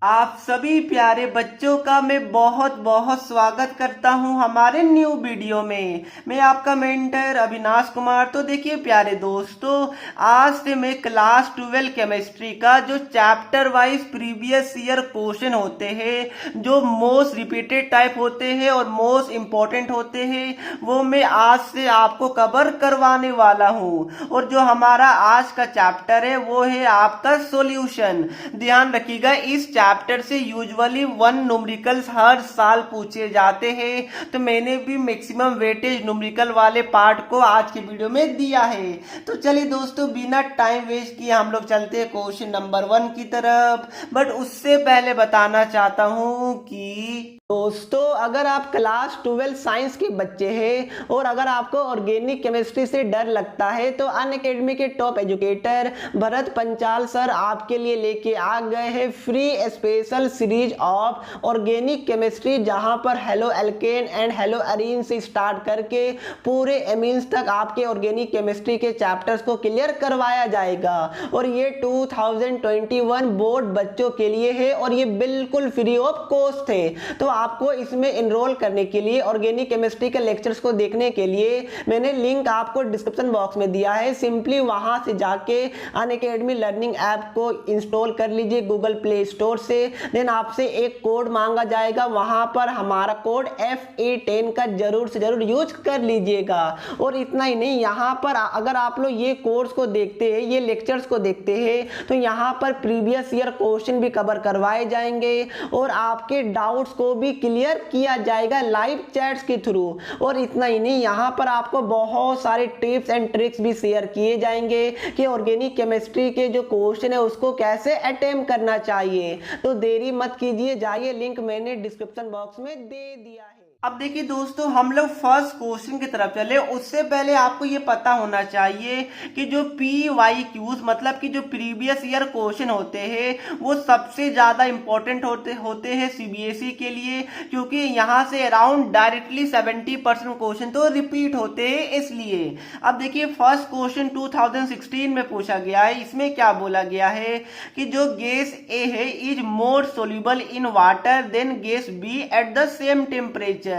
आप सभी प्यारे बच्चों का मैं बहुत बहुत स्वागत करता हूं हमारे न्यू वीडियो में। मैं आपका मेंटर अविनाश कुमार। तो देखिए प्यारे दोस्तों, आज से मैं क्लास 12 केमिस्ट्री का जो chapter wise previous year question होते हैं, जो मोस्ट रिपीटेड टाइप होते हैं और मोस्ट इम्पोर्टेंट होते हैं, वो मैं आज से आपको कवर करवाने वाला हूं। और जो हमारा आज का चैप्टर है वो है आपका सॉल्यूशन। ध्यान रखिएगा, इस चैप्टर से यूजुअली 1 न्यूमेरिकल्स हर साल पूछे जाते हैं, तो मैंने भी मैक्सिमम वेटेज न्यूमेरिकल वाले पार्ट को आज के वीडियो में दिया है। तो चलिए दोस्तों, बिना टाइम वेस्ट किए हम लोग चलते हैं क्वेश्चन नंबर 1 की तरफ। बट उससे पहले बताना चाहता हूं कि दोस्तों, अगर आप क्लास 12 साइंस के बच्चे हैं और अगर आपको ऑर्गेनिक केमिस्ट्री से डर लगता है, तो अनअकैडमी के top educator Bharat Panchal sir आपके लिए लेके आ गए हैं free special series of organic chemistry, जहां पर haloalkane and haloarene से स्टार्ट करके पूरे एमीन्स तक आपके ऑर्गेनिक केमिस्ट्री के चैप्टर्स को क्लियर करवाया जाएगा। और ये 2021 बोर्ड बच्चों के लिए है और ये बिल्कुल फ्री ऑफ कॉस्ट है। तो आपको इसमें एनरोल करने के लिए, ऑर्गेनिक केमिस्ट्री के लेक्चर्स को देखने के लिए, मैंने लिंक आपको डिस्क्रिप्शन बॉक्स में दिया है। सिंपली वहां से जाके अनअकैडमी लर्निंग ऐप को इंस्टॉल कर लीजिए गूगल प्ले स्टोर से। देन आपसे एक कोड मांगा जाएगा, वहां पर हमारा कोड FE10 का जरूर से जरूर यूज कर लीजिएगा। और इतना ही नहीं, यहाँ पर अगर आप लोग ये कोर्स को देखते हैं, ये लेक्चर्स को देखते हैं, तो यहाँ पर प्रीवियस ईयर क्वेश्चन भी कवर करवाए जाएंगे और आपके डाउट्स को भी क्लियर किया जाएगा लाइव चैट्स के थ्रू। और इतना ही नहीं, यहाँ पर आपको बहुत सारे टिप्स एंड ट्रिक्स भी शेयर किए जाएंगे कि ऑर्गेनिक केमिस्ट्री के जो क्वेश्चन है उसको कैसे अटेम्प्ट करना चाहिए। तो देरी मत कीजिए, जाइए, लिंक मैंने डिस्क्रिप्शन बॉक्स में दे दिया है। अब देखिए दोस्तों, हम लोग फर्स्ट क्वेश्चन की तरफ चले। उससे पहले आपको ये पता होना चाहिए कि जो PYQs मतलब कि जो प्रीवियस ईयर क्वेश्चन होते हैं वो सबसे ज्यादा इंपॉर्टेंट होते हैं CBSE के लिए, क्योंकि यहाँ से अराउंड डायरेक्टली 70% क्वेश्चन तो रिपीट होते हैं। इसलिए अब देखिए, फर्स्ट क्वेश्चन 2016 में पूछा गया है। इसमें क्या बोला गया है कि जो गैस A है is more soluble in water than gas B at the same temperature,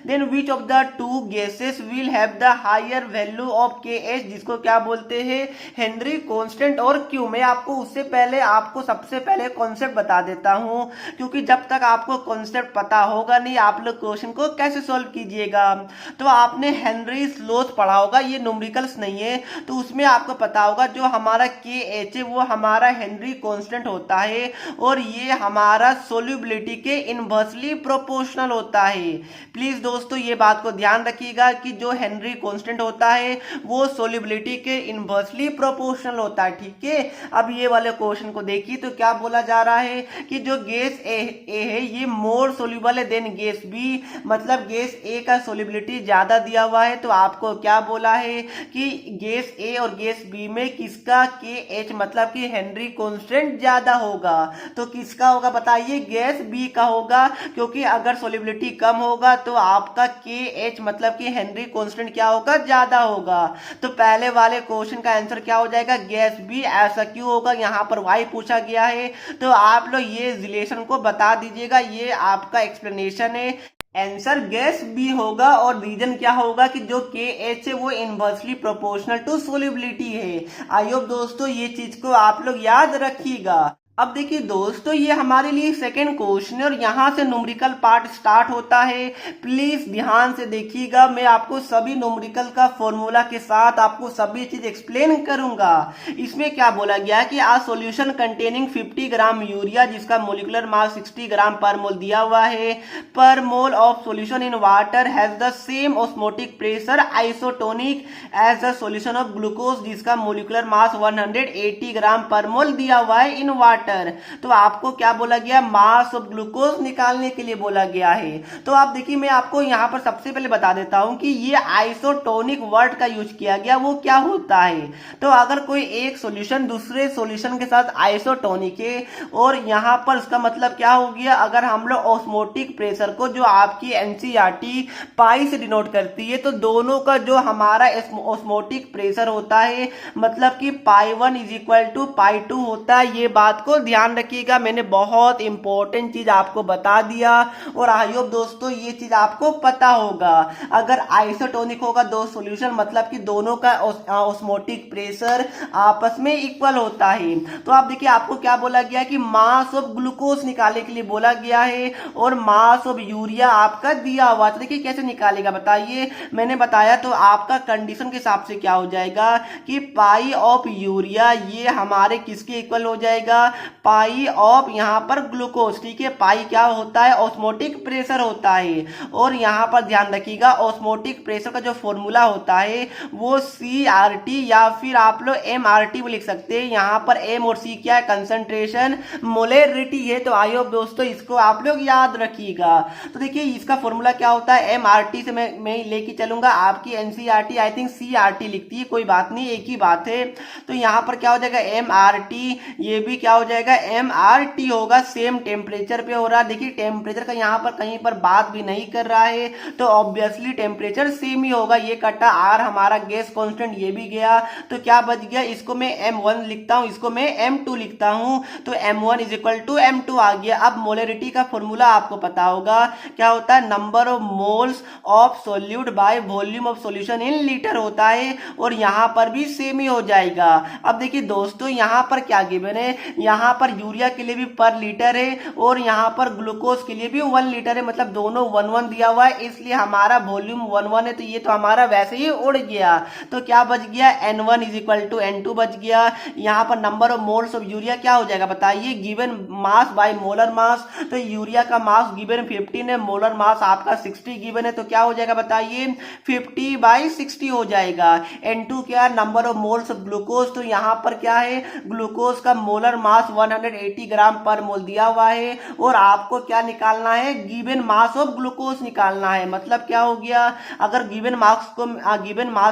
then which of the two gases will have the higher value of KH, जिसको क्या बोलते हैं, हेनरी कांस्टेंट। और क्यों, मैं आपको उससे पहले आपको सबसे पहले कॉन्सेप्ट बता देता हूं, क्योंकि जब तक आपको कॉन्सेप्ट पता होगा नहीं, आप लोग क्वेश्चन को कैसे सॉल्व कीजिएगा। तो आपने हेनरीज लॉस पढ़ा होगा, ये न्यूमेरिकल्स नहीं है, तो उसमें आपको पता होगा जो हमारा KH है वो हमारा हेनरी कांस्टेंट होता है और ये हमारा सोल्यूबिलिटी के इनवर्सली प्रोपोर्शनल होता है। प्लीज दोस्तों, ये बात को ध्यान रखिएगा कि जो हेनरी कांस्टेंट होता है वो सोल्यूबिलिटी के इनवर्सली प्रोपोर्शनल होता है। ठीक है, अब ये वाले क्वेश्चन को देखिए तो क्या बोला जा रहा है कि जो गैस ए है ये मोर सोल्यूबल है देन गैस बी, मतलब गैस ए का सोल्यूबिलिटी ज्यादा दिया हुआ है। तो आपको क्या बोला है कि गैस ए और गैस बी में किसका KH मतलब कि हेनरी कांस्टेंट ज्यादा होगा। तो किसका होगा बताइए, गैस बी का होगा, क्योंकि अगर सोल्यूबिलिटी कम होगा तो आपका KH मतलब कि हेनरी कांस्टेंट क्या होगा, ज्यादा होगा। तो पहले वाले क्वेश्चन का आंसर क्या हो जाएगा, गैस बी। ऐसा क्यों होगा, यहाँ पर वाई पूछा गया है, तो आप लोग ये रिलेशन को बता दीजिएगा। ये आपका एक्सप्लेनेशन है, आंसर गैस बी होगा। और रीजन क्या होगा कि जो KH है वो इनवर्सली प्रोपोर्शनल टू सोल्यूबिलिटी है। आई होप दोस्तों ये चीज को आप लोग याद रखिएगा। अब देखिए दोस्तों, ये हमारे लिए सेकेंड क्वेश्चन है और यहाँ से न्यूमेरिकल पार्ट स्टार्ट होता है। प्लीज ध्यान से देखिएगा, मैं आपको सभी न्यूमेरिकल का फॉर्मूला के साथ आपको सभी चीज एक्सप्लेन करूंगा। इसमें क्या बोला गया है कि a solution containing 50 gram urea, जिसका molecular mass 60 gram per mole दिया हुआ है, per mole of solution in water has the same osmotic pressure isotonic as the solution of glucose, जिसका molecular mass 180 gram per mole दिया हुआ है in water. तो आपको क्या बोला गया, मास ऑफ ग्लूकोज निकालने के लिए बोला गया है। तो आप देखिए, मैं आपको यहाँ पर सबसे पहले बता देता हूं कि ये आइसोटोनिक वर्ड का यूज किया गया, वो क्या होता है। तो अगर कोई एक सॉल्यूशन दूसरे सॉल्यूशन के साथ आइसोटोनिक है और यहाँ पर उसका मतलब क्या हो गया, अगर हम लोग ऑस्मोटिक प्रेशर को, जो आपकी NCERT पाई से डिनोट करती है, तो दोनों का जो हमारा ऑस्मोटिक प्रेशर होता है मतलब कि π1 = π2 होता है। ये बात को बिल्कुल ध्यान रखिएगा, मैंने बहुत इंपॉर्टेंट चीज आपको बता दिया और आई होप दोस्तों ये चीज आपको पता होगा। अगर आइसोटोनिक होगा दो सॉल्यूशन मतलब कि दोनों का ऑस्मोटिक प्रेशर आपस में इक्वल होता है। तो आप देखिए आपको क्या बोला गया कि मास ऑफ ग्लूकोज निकालने के लिए बोला गया है और मास ऑफ यूरिया आपका दिया हुआ। तो देखिए कैसे निकालेगा बताइए, मैंने बताया तो आपका कंडीशन के हिसाब से क्या हो जाएगा कि पाई ऑफ यूरिया ये हमारे किसके इक्वल हो जाएगा, पाई ऑफ यहाँ पर ग्लूकोज। ठीक है, पाई क्या होता है, ऑस्मोटिक प्रेशर होता है। और यहाँ पर ध्यान रखिएगा ऑस्मोटिक प्रेशर का जो फॉर्मूला होता है वो CRT या फिर आप लोग MRT भी लिख सकते हैं। यहाँ पर M और C क्या है, कंसंट्रेशन मोलेरिटी है। तो आई होप दोस्तों इसको आप लोग याद रखिएगा। तो देखिए इसका फॉर्मूला क्या होता है, MRT से मैं लेके चलूंगा, आपकी NCERT आई थिंक CRT लिखती है, कोई बात नहीं एक ही बात है। तो यहाँ पर क्या हो जाएगा MRT, ये भी क्या हो जाएगा MRT होगा, सेम टेम्परेचर पे हो रहा है। देखिए टेम्परेचर का यहाँ पर कहीं पर बात भी नहीं कर रहा है तो ऑब्वियसली टेम्परेचर सेम ही होगा। ये कटा R हमारा गैस कांस्टेंट ये भी गया, तो क्या बच गया, इसको मैं M1 लिखता हूं, इसको मैं M2 लिखता हूं, तो M1 is equal to M2 आ गया। अब मोलरिटी का फॉर्मूला आपको पता होगा क्या होता है, number of moles of solute by volume of solution in litre होता है और यहाँ पर भी सेम ही हो जाएगा। अब देखिए दोस्तों यहाँ पर क्या गिवन है, यहाँ पर यूरिया के लिए भी पर लीटर है और यहाँ पर ग्लूकोज के लिए भी 1 लीटर है, मतलब दोनों 1-1 दिया हुआ है, इसलिए हमारा वॉल्यूम 1-1 है। तो ये तो हमारा वैसे ही उड़ गया, तो क्या बच गया N1 is equal to N2 बच गया। यहाँ पर number of moles of urea क्या हो जाएगा बताइए, given mass by molar mass. तो यूरिया का मास गिवन 15 है, मोलर मास आपका 60 गिवन है, तो क्या हो जाएगा बताइए 50/60 हो जाएगा। N2 क्या, number of moles of glucose. तो यहाँ पर क्या है, ग्लूकोज का molar mass 180 gram per mole दिया हुआ है और आपको क्या निकालना है, गिवन मास ऑफ ग्लूकोज निकालना है। मतलब क्या हो गया, अगर गिवन मास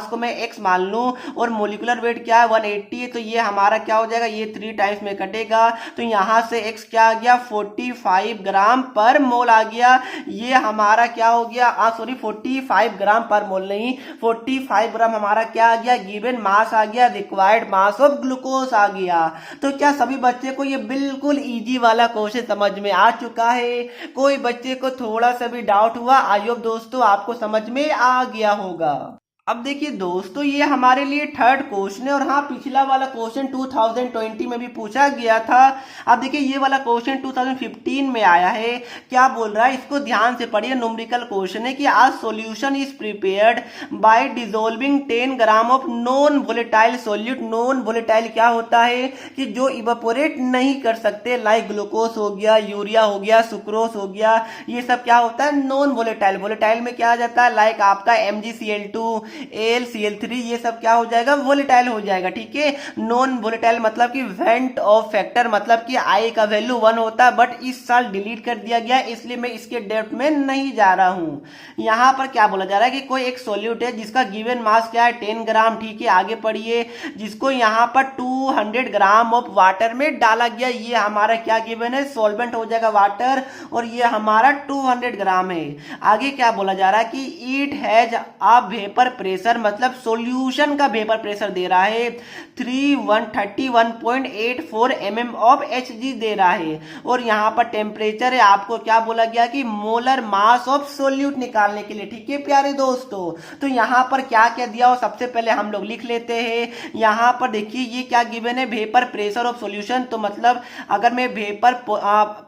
को मैं x मान लूं और मोलिकुलर वेट क्या है 180 है, तो ये हमारा क्या हो जाएगा, ये 3 टाइम्स में कटेगा, तो यहां से x क्या आ गया 45 ग्राम पर मोल आ गया। ये हमारा क्या हो गया, 45 ग्राम पर मोल नहीं, 45 ग्राम हमारा क्या आ गया, गिवन मास आ गया, रिक्वायर्ड मास ऑफ ग्लूकोज आ गया। तो क्या सभी बच्चे को ये बिल्कुल इजी वाला क्वेश्चन समझ में आ चुका है? कोई बच्चे को थोड़ा सा भी डाउट हुआ? आई होप दोस्तों आपको समझ में आ गया होगा। अब देखिए दोस्तों ये हमारे लिए थर्ड क्वेश्चन है और हाँ पिछला वाला क्वेश्चन 2020 में भी पूछा गया था। अब देखिए ये वाला क्वेश्चन 2015 में आया है। क्या बोल रहा है इसको ध्यान से पढ़िए, न्यूमेरिकल क्वेश्चन है कि आज solution is prepared by dissolving 10 gram of non volatile solute. Non volatile क्या होता है कि जो इवेपोरेट नहीं कर सकते, लाइक ग्लूकोज हो गया, यूरिया हो गया, सुक्रोज हो गया, ये सब क्या होता है नॉन वोलेटाइल। वोलेटाइल में क्या आ जाता है, लाइक आपका MgCl2 AlCl3 ये सब क्या हो जाएगा, वोलेटाइल हो जाएगा। ठीक है, नॉन वोलेटाइल मतलब कि वेंट ऑफ फैक्टर मतलब कि I का वैल्यू 1 होता है, बट इस साल डिलीट कर दिया गया इसलिए मैं इसके डेप्थ में नहीं जा रहा हूं। यहां पर क्या बोला जा रहा है कि कोई एक सॉल्यूट है जिसका गिवन मास क्या है 10 ग्राम। ठीक है, आगे पढ़िए, जिसको यहां पर 200 ग्राम ऑफ वाटर में डाला गया। ये हमारा क्या गिवन है, सॉल्वेंट हो जाएगा वाटर, और ये हमारा 200 ग्राम है। आगे क्या बोला जा रहा है कि it has a vapour pressure, मतलब सॉल्यूशन का वेपर प्रेशर दे रहा है 31.84 mm ऑफ Hg दे रहा है, और यहां पर टेम्परेचर है, आपको क्या बोला गया कि मोलर मास ऑफ सोल्यूट निकालने के लिए। ठीक है प्यारे दोस्तों, तो यहां पर क्या क्या दिया हो सबसे पहले हम लोग लिख लेते हैं। यहां पर देखिए ये क्या गिवन है, वेपर प्रेशर ऑफ सॉल्यूशन। तो मतलब अगर मैं वेपर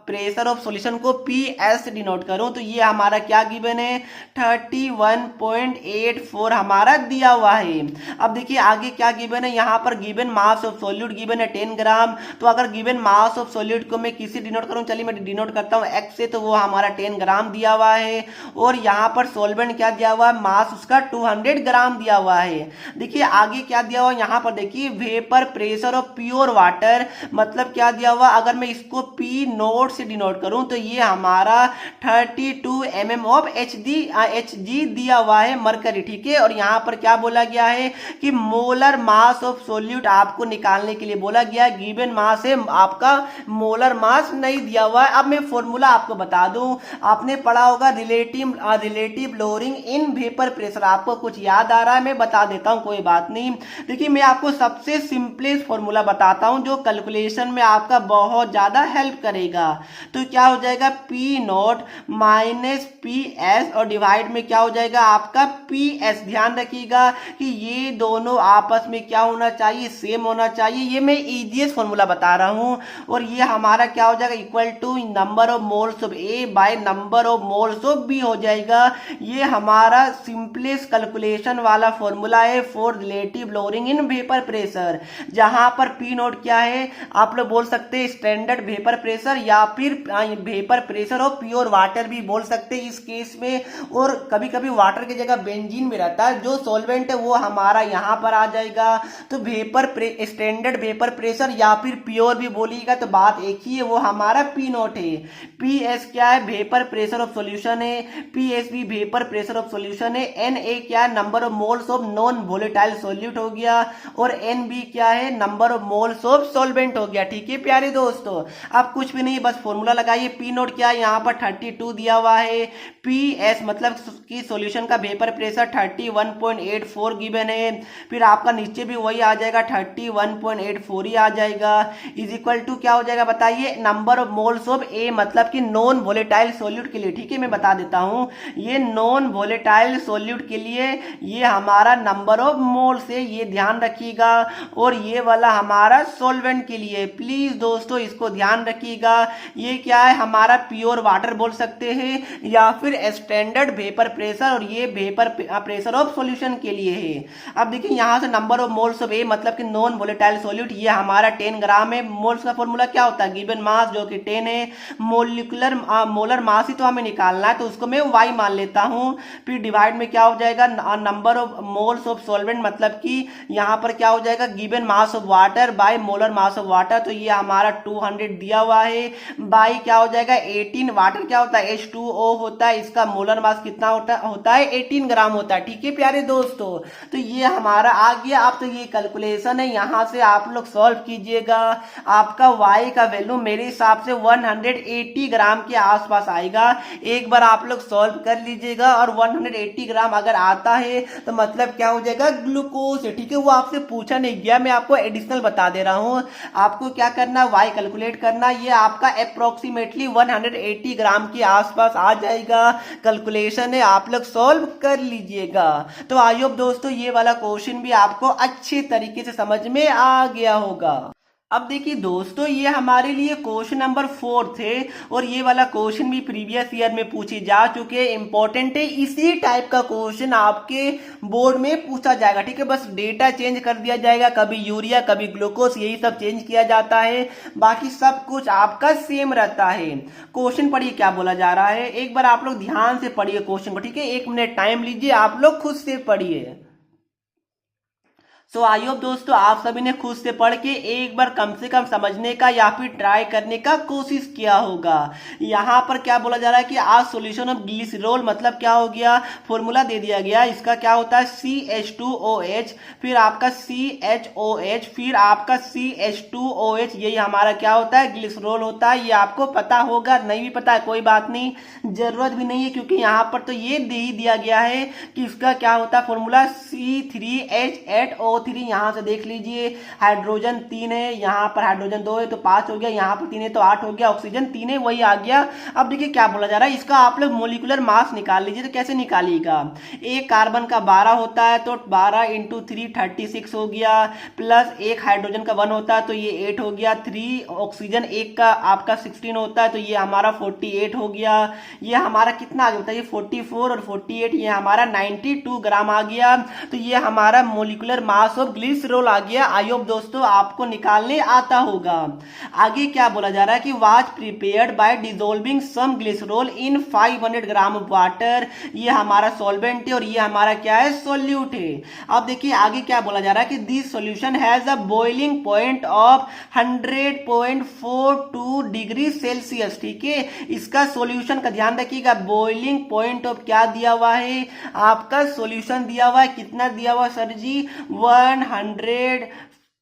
प्रेशर ऑफ सॉल्यूशन को PS डिनोट करूं तो ये हमारा क्या गिवन है 31.84 हमारा दिया हुआ है। अब देखिए आगे क्या गिवन है, यहाँ पर given mass of solute given है 10 ग्राम। तो अगर गिवन मास ऑफ सॉल्यूट को मैं किसी डिनोट करूं, चलिए मैं डिनोट करता हूं x से, तो वो हमारा 10 ग्राम दिया हुआ है। और यहाँ पर सॉल्वेंट क्या दिया हुआ है, मास उसका 200 ग्राम दिया हुआ है। देखिए आगे क्या दिया हुआ है, यहाँ पर देखिए vapour pressure of pure water, मतलब क्या दिया हुआ, अगर मैं इसको P नोट से डिनोट करूं तो ये हमारा 32 mm ऑफ Hg दिया हुआ है मरकरी। ठीक है, और यहाँ पर क्या बोला गया है कि मोलर मास ऑफ सोल्यूट आपको निकालने के लिए बोला गया। गिवन मास है, आपका मोलर मास नहीं दिया हुआ है। अब मैं फॉर्मूला आपको बता दूं, आपने पढ़ा होगा relative lowering in vapour pressure. आपको कुछ याद आ रहा है? मैं बता देता हूं, कोई बात नहीं। देखिए मैं आपको सबसे सिंपलेस्ट फॉर्मूला बताता हूं जो कैलकुलेशन में आपका बहुत ज्यादा हेल्प करेगा। तो क्या हो जाएगा, P not minus P S और डिवाइड में क्या हो जाएगा आपका पी एस। ध्यान रखिएगा कि ये दोनों आपस में क्या होना चाहिए, सेम होना चाहिए। ये मैं इजीएस्ट फॉर्मूला बता रहा हूं। और ये हमारा क्या हो जाएगा, equal to number of moles of A by number of moles of B हो जाएगा। ये हमारा सिंपलेस्ट कैलकुलेशन वाला फॉर्मूला है for relative lowering in vapour pressure, जहां पर पी नोट क्या है, आप लोग बोल सकते हैं स्टैंडर्ड वेपर प्रेशर या फिर vapour pressure of pure water भी बोल सकते हैं इस केस में। और कभी कभी वाटर की जगह बेंजीन में रहता है, जो सॉल्वेंट है वो हमारा यहां पर आ जाएगा। तो स्टैंडर्ड वेपर प्रेशर या फिर प्योर भी बोलिएगा तो बात एक ही है, वो हमारा पी नोट है। पी एस क्या है, वेपर प्रेशर ऑफ सॉल्यूशन है। पी एस भी वेपर प्रेशर ऑफ सॉल्यूशन है। एन ए क्या है, number of moles of non volatile solute हो गया। और एन बी क्या है, number of moles of solvent हो गया। ठीक है प्यारे दोस्तों, अब कुछ भी नहीं, बस फॉर्मूला लगाइए। पी नोट क्या है, यहाँ पर 32 दिया हुआ है। पी एस मतलब कि सॉल्यूशन का वेपर प्रेशर 31.84 गिवन है। फिर आपका नीचे भी वही आ जाएगा, 31.84 ही आ जाएगा। इज इक्वल टू क्या हो जाएगा बताइए, नंबर ऑफ मोल्स ऑफ ए मतलब कि नॉन वोलेटाइल सोल्यूट के लिए। ठीक है मैं बता देता हूं, ये नॉन वोलेटाइल सोल्यूट के लिए ये हमारा नंबर ऑफ मोल्स है, ये ध्यान रखिएगा। और ये वाला हमारा सॉल्वेंट के लिए, प्लीज दोस्तों इसको ध्यान रखिएगा। ये क्या है, हमारा प्योर वाटर बोल सकते हैं या फिर स्टैंडर्ड वेपर प्रेशर, और ये वेपर प्रेशर ऑफ सॉल्यूशन के लिए है। अब देखिए यहां से नंबर ऑफ मोल्स ऑफ ए मतलब कि नॉन वोलेटाइल सॉल्यूट, ये हमारा 10 ग्राम है। मोल्स का फॉर्मूला क्या होता है, गिवन मास जो कि 10 है। मोलर मास ही तो हमें निकालना है, तो उसको मैं वाई मान लेता हूं। फिर डिवाइड में क्या हो जाएगा, number of moles of solvent मतलब कि यहां पर क्या हो जाएगा, given mass of water by molar mass of water. तो ये हमारा 200 दिया हुआ है, बाई क्या हो जाएगा 18। वाटर क्या होता है, H2O होता है, इसका मोलर मास कितना होता है 18 ग्राम होता है। ठीक है प्यारे दोस्तों, तो ये हमारा आ गया। अब तो ये कैलकुलेशन है, यहां से आप लोग सॉल्व कीजिएगा। आपका y का वैल्यू मेरे हिसाब से 180 ग्राम के आसपास आएगा। एक बार आप लोग सॉल्व कर लीजिएगा, और 180 ग्राम अगर आता है तो मतलब क्या हो जाएगा, ग्लूकोज है। ठीक है, वो आपसे पूछा नहीं गया, मैं आपको एडिशनल बता दे रहा हूं। आपको क्या करना, y कैलकुलेट करना। ये आपका अप्रोक्सीमेटली 180 ग्राम के आसपास आ जाएगा। कैलकुलेशन है, आप लोग सॉल्व कर लीजिएगा। तो आई होप दोस्तों ये वाला क्वेश्चन भी आपको अच्छे तरीके से समझ में आ गया होगा। अब देखिए दोस्तों, ये हमारे लिए क्वेश्चन नंबर 4 थे, और ये वाला क्वेश्चन भी प्रीवियस ईयर में पूछे जा चुके, इंपॉर्टेंट है। इसी टाइप का क्वेश्चन आपके बोर्ड में पूछा जाएगा। ठीक है, बस डेटा चेंज कर दिया जाएगा, कभी यूरिया कभी ग्लूकोज, यही सब चेंज किया जाता है, बाकी सब कुछ आपका सेम रहता है। क्वेश्चन पढ़िए क्या बोला जा रहा है, एक बार आप लोग ध्यान से पढ़िए क्वेश्चन को। ठीक है, 1 मिनट टाइम लीजिए, आप लोग खुद से पढ़िए। तो आई होप दोस्तों आप सभी ने खुद से पढ़ के एक बार कम से कम समझने का या फिर ट्राई करने का कोशिश किया होगा। यहाँ पर क्या बोला जा रहा है कि आज सॉल्यूशन ऑफ ग्लिसरॉल मतलब क्या हो गया, फॉर्मूला दे दिया गया। इसका क्या होता है CH2OH, फिर आपका CHOH, फिर आपका CH2OH, यही हमारा क्या होता है, ग्लिसरॉल होता है। ये आपको पता होगा, नहीं भी पता है कोई बात नहीं, जरूरत भी नहीं है, क्योंकि यहाँ पर तो ये दे ही दिया गया है कि इसका क्या होता है फॉर्मूला C3H8O3। यहां से देख लीजिए, हाइड्रोजन 3 है, यहां पर हाइड्रोजन 2 है तो 5 हो गया, यहां पर 3 है तो 8 हो गया, ऑक्सीजन 3 है वही आ गया। अब देखिए क्या बोला जा रहा है, इसका आप लोग मोलिकुलर मास निकाल लीजिए। तो कैसे निकालिएगा, एक कार्बन का 12 होता है तो 12 × 3 36 हो गया, प्लस एक हाइड्रोजन का 1 होता है तो ये 8 हो गया, 3 ऑक्सीजन एक का आपका 16 होता है तो ये हमारा 48 हो गया। ये हमारा कितना आ गया बताइए, 44 और 48, ये हमारा 92 ग्राम आ गया। तो ये हमारा molecular mass mass of glycerol आ गया। आई होप दोस्तों आपको निकालने आता होगा। आगे क्या बोला जा रहा है कि was prepared by dissolving some glycerol in 500 gram of water. ये हमारा सॉल्वेंट है और ये हमारा क्या है, सॉल्यूट है। अब देखिए आगे क्या बोला जा रहा है कि this solution has a boiling point of 100.42 degree Celsius. ठीक है, इसका सॉल्यूशन का ध्यान रखिएगा। बॉइलिंग पॉइंट ऑफ क्या दिया हुआ है, आपका सॉल्यूशन दिया हुआ है, कितना दिया हुआ सर जी,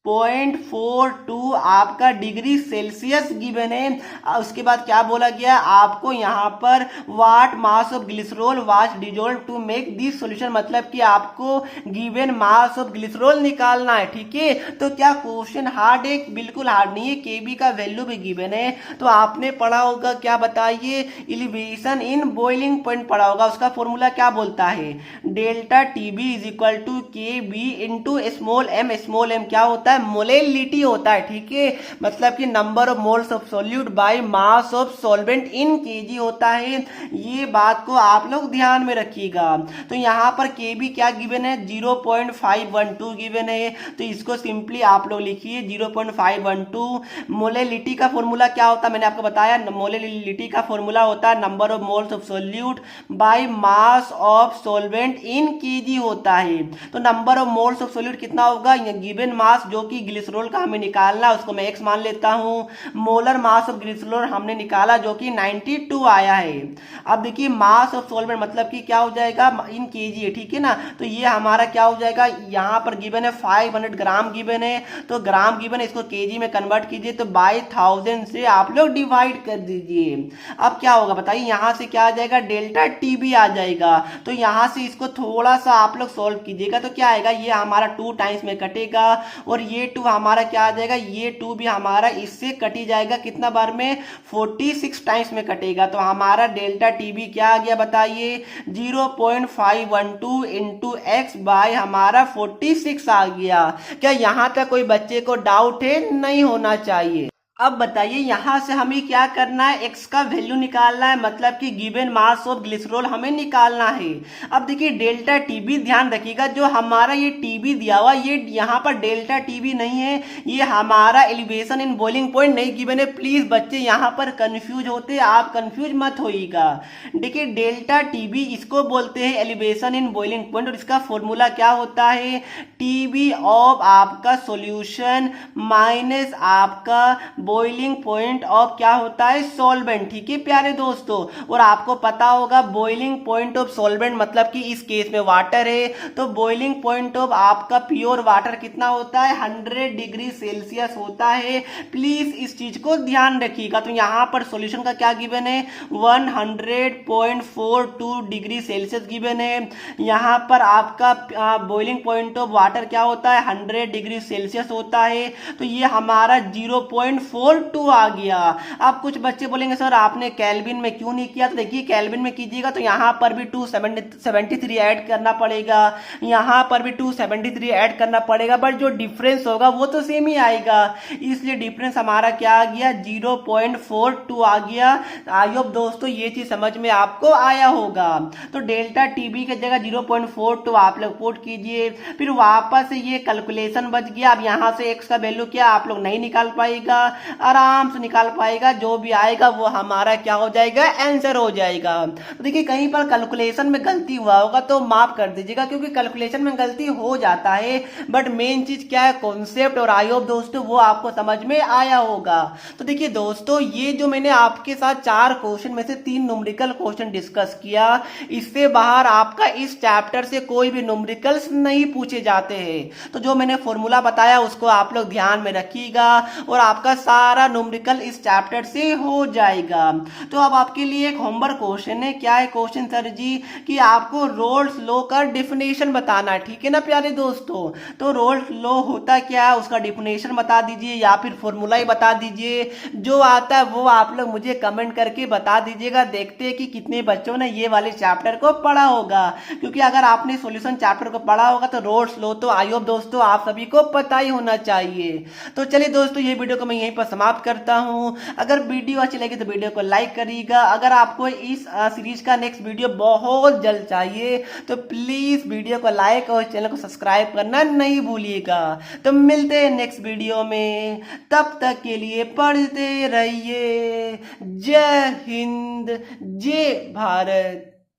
100.42 आपका डिग्री सेल्सियस गिवन है। उसके बाद क्या बोला गया, आपको यहाँ पर what mass of glycerol was dissolve to make this solution, मतलब कि आपको गिवन मास ऑफ ग्लिसरॉल निकालना है। ठीक है, तो क्या क्वेश्चन हार्ड है, बिल्कुल हार्ड नहीं है। केबी का वैल्यू भी गिवन है, तो आपने पढ़ा होगा, क्या बताइए, एलिवेशन इन बॉइलिंग पॉइंट पढ़ा होगा। उसका फॉर्मूला क्या बोलता है, delta T B is equal to K B into small M. Small M क्या होता है, मोलेलिटी होता है। ठीक है, मतलब कि number of moles of solute by mass of solvent in KG होता है। ये बात को आप लोग ध्यान में रखिएगा। तो यहाँ पर केबी क्या गिवन है, 0.512 गिवन है, तो इसको सिंपली आप लोग लिखिए 0.512। मोलेलिटी का फॉर्मूला क्या होता है, मैंने आपको बताया, मोलेलिटी का फॉर्मूला होता है number of moles of solute by mass of solvent in KG होता है। तो number of moles of solute कितना होगा, गिवन मास जो कि ग्लिसरॉल का हमें निकालना, उसको मैं x मान लेता हूं। मोलर मास ऑफ ग्लिसरॉल हमने निकाला जो कि 92 आया है। अब देखिए मास ऑफ सॉल्वेंट मतलब कि क्या हो जाएगा, इन केजी है। ठीक है ना, तो ये हमारा क्या हो जाएगा, यहाँ पर गिवन है 500 ग्राम गिवन है, तो ग्राम गिवन है, इसको केजी में कन्वर्ट कीजिए, तो बाय 1000 से आप लोग डिवाइड कर दीजिए। अब क्या होगा बताइए, यहाँ से क्या आ जाएगा, डेल्टा टीबी आ जाएगा। तो यहाँ से इसको थोड़ा सा आप लोग सॉल्व कीजिएगा, तो क्या आएगा, ये हमारा 2 टाइम्स में कटेगा और ये 2 हमारा क्या आ जाएगा, ये 2 भी हमारा इससे कटी जाएगा, कितना बार में, 46 टाइम्स में कटेगा। तो हमारा डेल्टा टीबी क्या आ गया बताइए, 0.512 इंटू एक्स बाय हमारा 46 आ गया। क्या यहाँ तक कोई बच्चे को डाउट है, नहीं होना चाहिए। अब बताइए यहाँ से हमें क्या करना है, x का वैल्यू निकालना है, मतलब कि गिवन मास ऑफ ग्लिसरॉल हमें निकालना है। अब देखिए डेल्टा टीबी, ध्यान रखिएगा, जो हमारा ये टीबी दिया हुआ, ये यहाँ पर डेल्टा टीबी नहीं है, ये हमारा एलिवेशन इन बॉइलिंग पॉइंट नहीं गिवन है। प्लीज बच्चे यहाँ पर कंफ्यूज होते, आप कंफ्यूज मत होइएगा। देखिए डेल्टा टीबी इसको बोलते हैं एलिवेशन इन बॉइलिंग पॉइंट, और इसका फॉर्मूला क्या होता है, टीबी ऑफ आपका सॉल्यूशन माइनस आपका बॉइलिंग पॉइंट ऑफ क्या होता है, सॉल्वेंट। ठीक है प्यारे दोस्तों, और आपको पता होगा बॉइलिंग पॉइंट ऑफ सॉल्वेंट मतलब कि इस केस में वाटर है, तो बॉइलिंग पॉइंट ऑफ आपका प्योर वाटर कितना होता है, 100 डिग्री सेल्सियस होता है। प्लीज इस चीज को ध्यान रखिएगा। तो यहाँ पर सॉल्यूशन का क्या गिवन है, 100.42 डिग्री सेल्सियस गिवन है। यहाँ पर आपका बॉइलिंग पॉइंट ऑफ वाटर क्या होता है, 100 डिग्री सेल्सियस होता है। तो ये हमारा 0.42 आ गया। अब कुछ बच्चे बोलेंगे सर आपने केल्विन में क्यों नहीं किया, तो देखिए केल्विन में कीजिएगा तो यहाँ पर भी 273 ऐड करना पड़ेगा, यहाँ पर भी 273 ऐड करना पड़ेगा, बट जो डिफरेंस होगा वो तो सेम ही आएगा, इसलिए डिफरेंस हमारा क्या आ गया, 0.42 आ गया। आई होप दोस्तों ये चीज समझ में आपको आया होगा। तो डेल्टा टीबी की जगह 0.42 आप लोग पुट कीजिए, फिर वापस ये कैलकुलेशन बच गया। अब यहाँ से एक्स का वैल्यू क्या आप लोग नहीं निकाल पाएगा, आराम से निकाल पाएगा, जो भी आएगा वो हमारा क्या हो जाएगा, आंसर हो जाएगा। तो देखिए कहीं पर कैलकुलेशन में गलती हुआ होगा तो माफ कर दीजिएगा, क्योंकि कैलकुलेशन में गलती हो जाता है, बट मेन चीज क्या है, कॉन्सेप्ट, और आई होप दोस्तों वो आपको समझ में आया होगा। तो देखिए दोस्तों ये जो मैंने आपके साथ 4 क्वेश्चन में से 3 न्यूमेरिकल क्वेश्चन डिस्कस किया, इससे बाहर आपका इस चैप्टर से कोई भी न्यूमेरिकल्स नहीं पूछे जाते हैं। तो जो मैंने फॉर्मूला बताया उसको आप लोग ध्यान में रखिएगा और आपका सारा न्यूमेरिकल इस चैप्टर से हो जाएगा। तो अब आपके लिए एक होमवर्क क्वेश्चन है। क्या है क्वेश्चन सर जी, कि आपको रोल्स लॉ का डेफिनेशन बताना है, ठीक है ना प्यारे दोस्तों। तो रोल्स लॉ होता क्या है उसका डेफिनेशन बता दीजिए या फिर फॉर्मूला ही बता दीजिए, जो आता है वो आप लोग मुझे कमेंट करके बता दीजिएगा। देखते हैं कि कितने बच्चों ने ये वाले चैप्टर को पढ़ा होगा, क्योंकि अगर आपने सॉल्यूशन चैप्टर को पढ़ा होगा तो रोल्स लॉ तो आई होप दोस्तों आप सभी को पता ही होना चाहिए। तो चलिए दोस्तों ये वीडियो को मैं यहीं पर पर समाप्त करता हूँ। अगर वीडियो अच्छी लगी तो वीडियो को लाइक करिएगा। अगर आपको इस सीरीज का नेक्स्ट वीडियो बहुत जल्द चाहिए तो प्लीज वीडियो को लाइक और चैनल को सब्सक्राइब करना नहीं भूलिएगा। तो मिलते हैं नेक्स्ट वीडियो में, तब तक के लिए पढ़ते रहिए। जय हिंद, जय भारत।